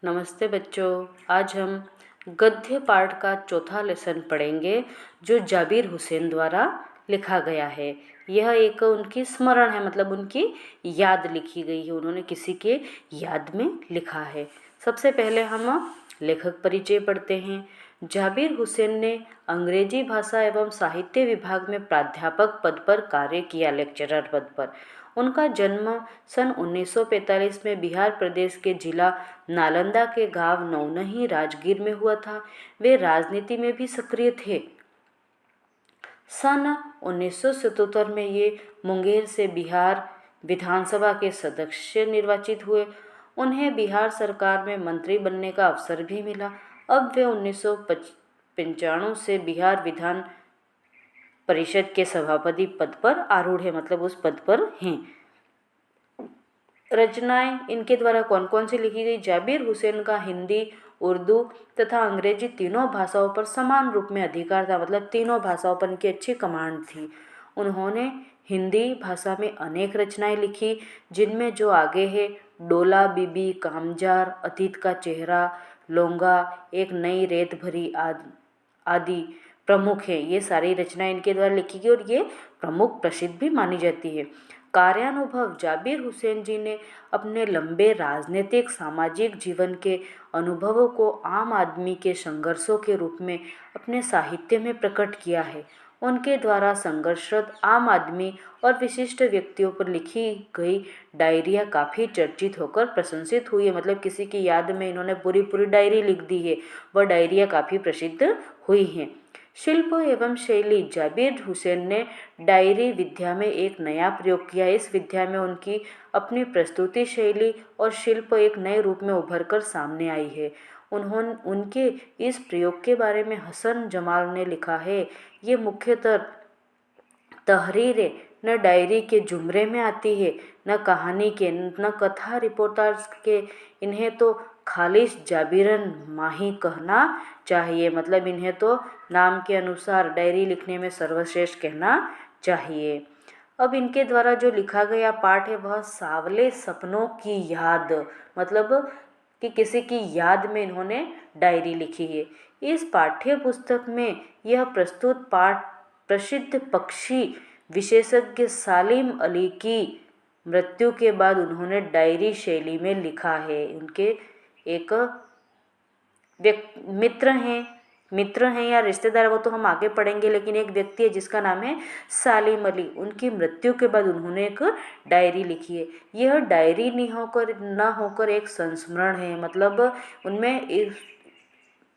नमस्ते बच्चों। आज हम गद्य पाठ का चौथा लेसन पढ़ेंगे जो जाबिर हुसैन द्वारा लिखा गया है। यह एक उनकी स्मरण है, मतलब उनकी याद लिखी गई है, उन्होंने किसी के याद में लिखा है। सबसे पहले हम लेखक परिचय पढ़ते हैं। जाबिर हुसैन ने अंग्रेजी भाषा एवं साहित्य विभाग में प्राध्यापक पद पर कार्य किया, लेक्चरर पद पर। उनका जन्म सन 1945 में बिहार प्रदेश के जिला नालंदा के गांव नौनही राजगीर में हुआ था। वे राजनीति में भी सक्रिय थे। सन 1977 में ये मुंगेर से बिहार विधानसभा के सदस्य निर्वाचित हुए। उन्हें बिहार सरकार में मंत्री बनने का अवसर भी मिला। अब वे 1995 से बिहार विधान परिषद के सभापति पद पर आरूढ़ है, मतलब उस पद पर हैं। रचनाएं इनके द्वारा कौन कौन सी लिखी गई? जाबिर हुसैन का हिंदी, उर्दू तथा अंग्रेजी तीनों भाषाओं पर समान रूप में अधिकार था, मतलब तीनों भाषाओं पर इनकी अच्छी कमांड थी। उन्होंने हिंदी भाषा में अनेक रचनाएं लिखी, जिनमें जो आगे है डोला बीबी, कामजार, अतीत का चेहरा, लोंगा, एक नई रेत भरी आदि प्रमुख है। ये सारी रचनाएं इनके द्वारा लिखी गई और ये प्रमुख प्रसिद्ध भी मानी जाती है। कार्यानुभव: जाबिर हुसैन जी ने अपने लंबे राजनीतिक सामाजिक जीवन के अनुभवों को आम आदमी के संघर्षों के रूप में अपने साहित्य में प्रकट किया है। उनके द्वारा संघर्षरत आम आदमी और विशिष्ट व्यक्तियों पर लिखी गई डायरियाँ काफ़ी चर्चित होकर प्रशंसित हुई है, मतलब किसी की याद में इन्होंने पूरी पूरी डायरी लिख दी है। वह डायरियाँ काफ़ी प्रसिद्ध हुई हैं। शिल्प एवं शैली: जाबिर हुसैन ने डायरी विद्या में एक नया प्रयोग किया। इस विद्या में उनकी अपनी प्रस्तुति शैली और शिल्प एक नए रूप में उभर कर सामने आई है। उनके इस प्रयोग के बारे में हसन जमाल ने लिखा है, ये मुख्यतः तहरीरें न डायरी के जुमरे में आती है, न कहानी के, न कथा रिपोर्टाज के। इन्हें तो खालिश जाबिरन माही कहना चाहिए, मतलब इन्हें तो नाम के अनुसार डायरी लिखने में सर्वश्रेष्ठ कहना चाहिए। अब इनके द्वारा जो लिखा गया पाठ है वह सावले सपनों की याद, मतलब कि किसी की याद में इन्होंने डायरी लिखी है। इस पाठ्य पुस्तक में यह प्रस्तुत पाठ प्रसिद्ध पक्षी विशेषज्ञ सालिम अली की मृत्यु के बाद उन्होंने डायरी शैली में लिखा है। उनके एक मित्र हैं या रिश्तेदार, वो तो हम आगे पढ़ेंगे, लेकिन एक व्यक्ति है जिसका नाम है सालिम अली। उनकी मृत्यु के बाद उन्होंने एक डायरी लिखी है। यह डायरी न होकर एक संस्मरण है, मतलब उनमें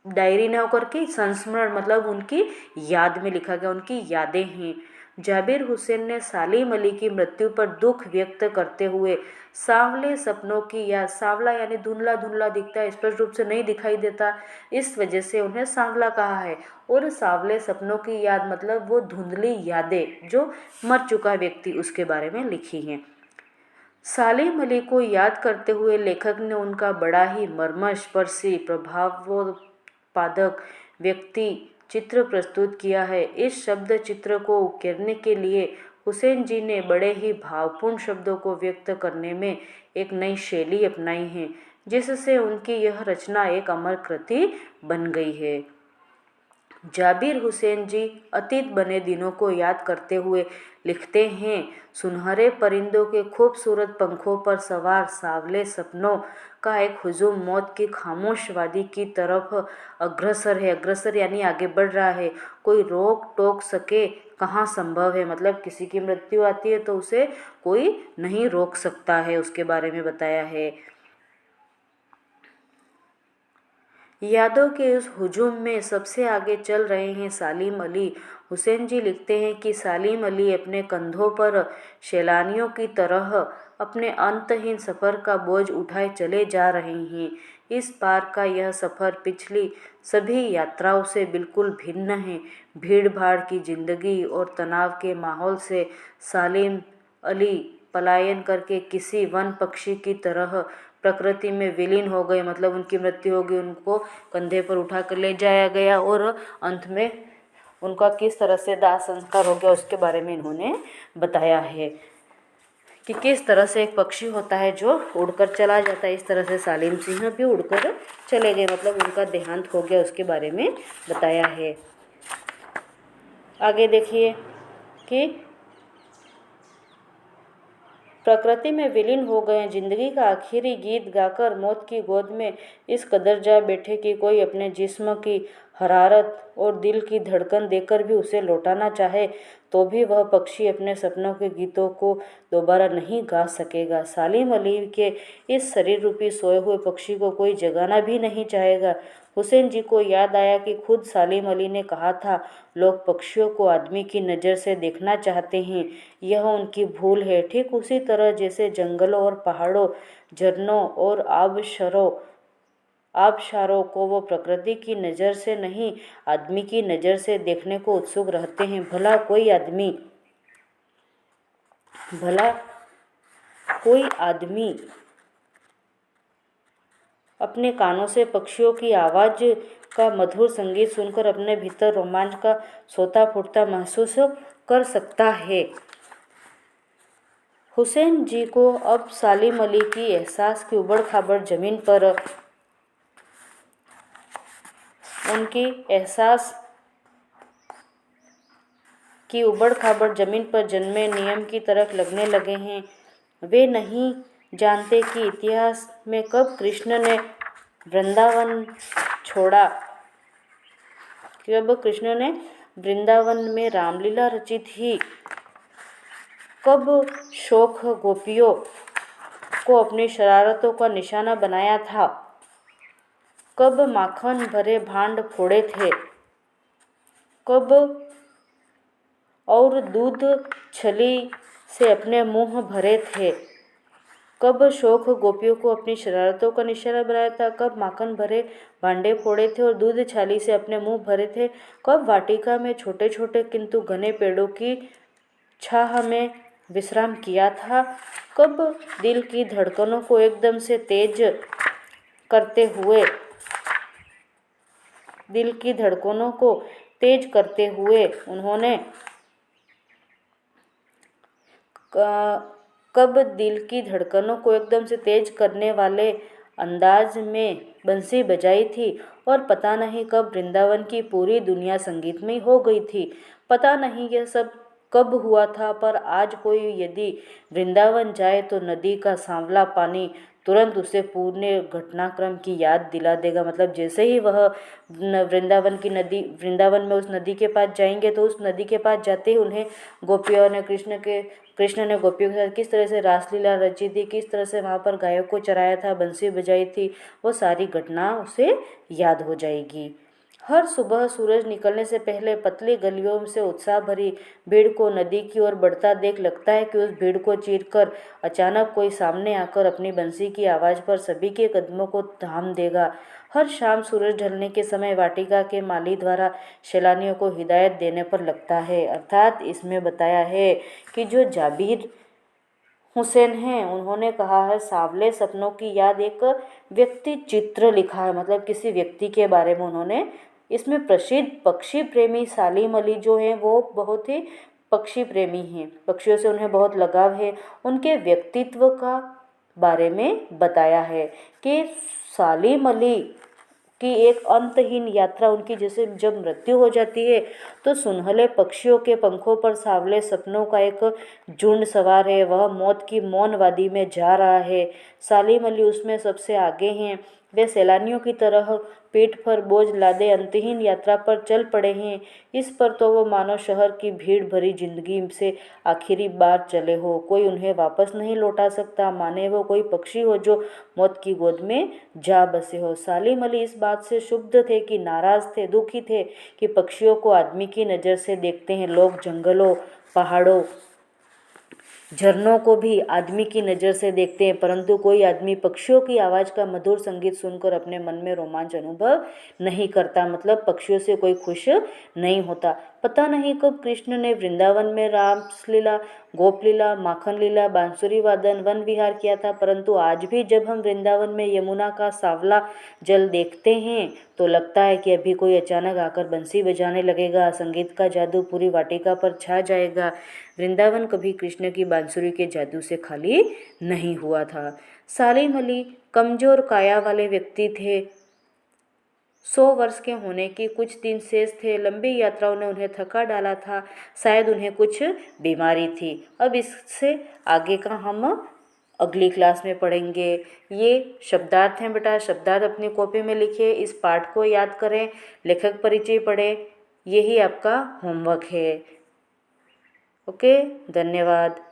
डायरी न होकर के संस्मरण, मतलब उनकी याद में लिखा गया, उनकी यादें हैं। जाबिर हुसैन ने सालिम अली की मृत्यु पर दुख व्यक्त करते हुए सांवले सपनों की याद, सांवला यानी धुंधला धुंधला दिखता है, स्पष्ट रूप से नहीं दिखाई देता, इस वजह से उन्हें सांवला कहा है। और सांवले सपनों की याद मतलब वो धुंधली यादें जो मर चुका व्यक्ति उसके बारे में लिखी हैं। सालिम अली को याद करते हुए लेखक ने उनका बड़ा ही मर्मस्पर्शी प्रभावोत्पादक व्यक्ति चित्र प्रस्तुत किया है। इस शब्द चित्र को उकेरने के लिए हुसैन जी ने बड़े ही भावपूर्ण शब्दों को व्यक्त करने में एक नई शैली अपनाई है, जिससे उनकी यह रचना एक अमर कृति बन गई है। जाबिर हुसैन जी अतीत बने दिनों को याद करते हुए लिखते हैं, सुनहरे परिंदों के खूबसूरत पंखों पर सवार सावले सपनों का एक हुजूम मौत की खामोश वादी की तरफ अग्रसर है। अग्रसर यानी आगे बढ़ रहा है। कोई रोक टोक सके कहाँ संभव है, मतलब किसी की मृत्यु आती है तो उसे कोई नहीं रोक सकता है, उसके बारे में बताया है। यादों के उस हुजूम में सबसे आगे चल रहे हैं सालिम अली। हुसैन जी लिखते हैं कि सालिम अली अपने कंधों पर सैलानियों की तरह अपने अंतहीन सफ़र का बोझ उठाए चले जा रहे हैं। इस पार का यह सफ़र पिछली सभी यात्राओं से बिल्कुल भिन्न है। भीड़ भाड़ की जिंदगी और तनाव के माहौल से सालिम अली पलायन करके किसी वन पक्षी की तरह प्रकृति में विलीन हो गए, मतलब उनकी मृत्यु हो गई, उनको कंधे पर उठा कर ले जाया गया और अंत में उनका किस तरह से दाह संस्कार हो गया उसके बारे में इन्होंने बताया है। कि किस तरह से एक पक्षी होता है जो उड़कर चला जाता है, इस तरह से सालिम सिंह भी उड़कर चले गए, मतलब उनका देहांत हो गया, उसके बारे में बताया है। आगे देखिए कि प्रकृति में विलीन हो गए, जिंदगी का आखिरी गीत गाकर मौत की गोद में इस कदर जा बैठे कि कोई अपने जिस्म की हरारत और दिल की धड़कन देकर भी उसे लौटाना चाहे तो भी वह पक्षी अपने सपनों के गीतों को दोबारा नहीं गा सकेगा। सालिम अली के इस शरीर रूपी सोए हुए पक्षी को कोई जगाना भी नहीं चाहेगा। हुसैन जी को याद आया कि खुद सालिम अली ने कहा था, लोग पक्षियों को आदमी की नज़र से देखना चाहते हैं, यह उनकी भूल है। ठीक उसी तरह जैसे जंगलों और पहाड़ों, झरनों और आबशारों को वो प्रकृति की नज़र से नहीं, आदमी की नज़र से देखने को उत्सुक रहते हैं। भला कोई आदमी अपने कानों से पक्षियों की आवाज़ का मधुर संगीत सुनकर अपने भीतर रोमांच का सोता फूटता महसूस कर सकता है। हुसैन जी को अब सालिम अली की एहसास की उबड़ खाबड़ जमीन पर उनकी एहसास की उबड़ खाबड़ जमीन पर जन्मे नियम की तरह लगने लगे हैं। वे नहीं जानते कि इतिहास में कब कृष्ण ने वृंदावन छोड़ा, जब कृष्ण ने वृंदावन में रामलीला रची थी, कब शोक गोपियों को अपनी शरारतों का निशाना बनाया था, कब माखन भरे भांड फोड़े थे, कब और दूध छली से अपने मुंह भरे थे, कब शोक गोपियों को अपनी शरारतों का निशाना बनाया था, कब माखन भरे भांडे फोड़े थे और दूध छाली से अपने मुंह भरे थे, कब वाटिका में छोटे छोटे किंतु घने पेड़ों की छाह में विश्राम किया था, कब दिल की धड़कनों को एकदम से तेज करते हुए उन्होंने कब दिल की धड़कनों को एकदम से तेज करने वाले अंदाज में बंसी बजाई थी, और पता नहीं कब वृंदावन की पूरी दुनिया संगीतमय हो गई थी। पता नहीं यह सब कब हुआ था, पर आज कोई यदि वृंदावन जाए तो नदी का सांवला पानी तुरंत उसे पूरे घटनाक्रम की याद दिला देगा। मतलब जैसे ही वह वृंदावन में उस नदी के पास जाएंगे तो उस नदी के पास जाते ही उन्हें गोपियों ने कृष्ण ने गोपियों के साथ किस तरह से रासलीला रची थी, किस तरह से वहाँ पर गायों को चराया था, बंसी बजाई थी, वो सारी घटना उसे याद हो जाएगी। हर सुबह सूरज निकलने से पहले पतली गलियों से उत्साह भरी भीड़ को नदी की ओर बढ़ता देख लगता है कि उस भीड़ को चीरकर अचानक कोई सामने आकर अपनी बंसी की आवाज़ पर सभी के कदमों को थाम देगा। हर शाम सूरज ढलने के समय वाटिका के माली द्वारा सैलानियों को हिदायत देने पर लगता है। अर्थात इसमें बताया है कि जो जाबिर हुसैन हैं, उन्होंने कहा है सांवले सपनों की याद एक व्यक्ति चित्र लिखा है, मतलब किसी व्यक्ति के बारे में उन्होंने। इसमें प्रसिद्ध पक्षी प्रेमी सालिम अली जो हैं वो बहुत ही पक्षी प्रेमी हैं, पक्षियों से उन्हें बहुत लगाव है। उनके व्यक्तित्व का बारे में बताया है कि सालिम अली की एक अंतहीन यात्रा, उनकी जैसे जब मृत्यु हो जाती है तो सुनहले पक्षियों के पंखों पर सांवले सपनों का एक झुंड सवार है, वह मौत की मौन वादी में जा रहा है। सालिम अली उसमें सबसे आगे हैं। वे सैलानियों की तरह पीठ पर बोझ लादे अंतहीन यात्रा पर चल पड़े हैं। इस पर तो वो मानो शहर की भीड़ भरी जिंदगी से आखिरी बार चले हो, कोई उन्हें वापस नहीं लौटा सकता, माने वो कोई पक्षी हो जो मौत की गोद में जा बसे हो। सालिम अली इस बात से क्षुब्ध थे कि नाराज थे, दुखी थे कि पक्षियों को आदमी की नज़र से देखते हैं लोग, जंगलों, पहाड़ों, झरनों को भी आदमी की नज़र से देखते हैं, परंतु कोई आदमी पक्षियों की आवाज़ का मधुर संगीत सुनकर अपने मन में रोमांच अनुभव नहीं करता। मतलब पक्षियों से कोई खुश नहीं होता। पता नहीं कब कृष्ण ने वृंदावन में रासलीला, गोपलीला, माखन लीला, बांसुरी वादन, वन विहार किया था, परंतु आज भी जब हम वृंदावन में यमुना का सांवला जल देखते हैं तो लगता है कि अभी कोई अचानक आकर बंसी बजाने लगेगा, संगीत का जादू पूरी वाटिका पर छा जाएगा। वृंदावन कभी कृष्ण की बांसुरी के जादू से खाली नहीं हुआ था। सालिम अली कमजोर काया वाले व्यक्ति थे। 100 वर्ष के होने की कुछ दिन शेष थे। लंबी यात्राओं ने उन्हें थका डाला था, शायद उन्हें कुछ बीमारी थी। अब इससे आगे का हम अगली क्लास में पढ़ेंगे। ये शब्दार्थ हैं बेटा, शब्दार्थ अपनी कॉपी में लिखिए, इस पाठ को याद करें, लेखक परिचय पढ़ें, यही आपका होमवर्क है। ओके, धन्यवाद।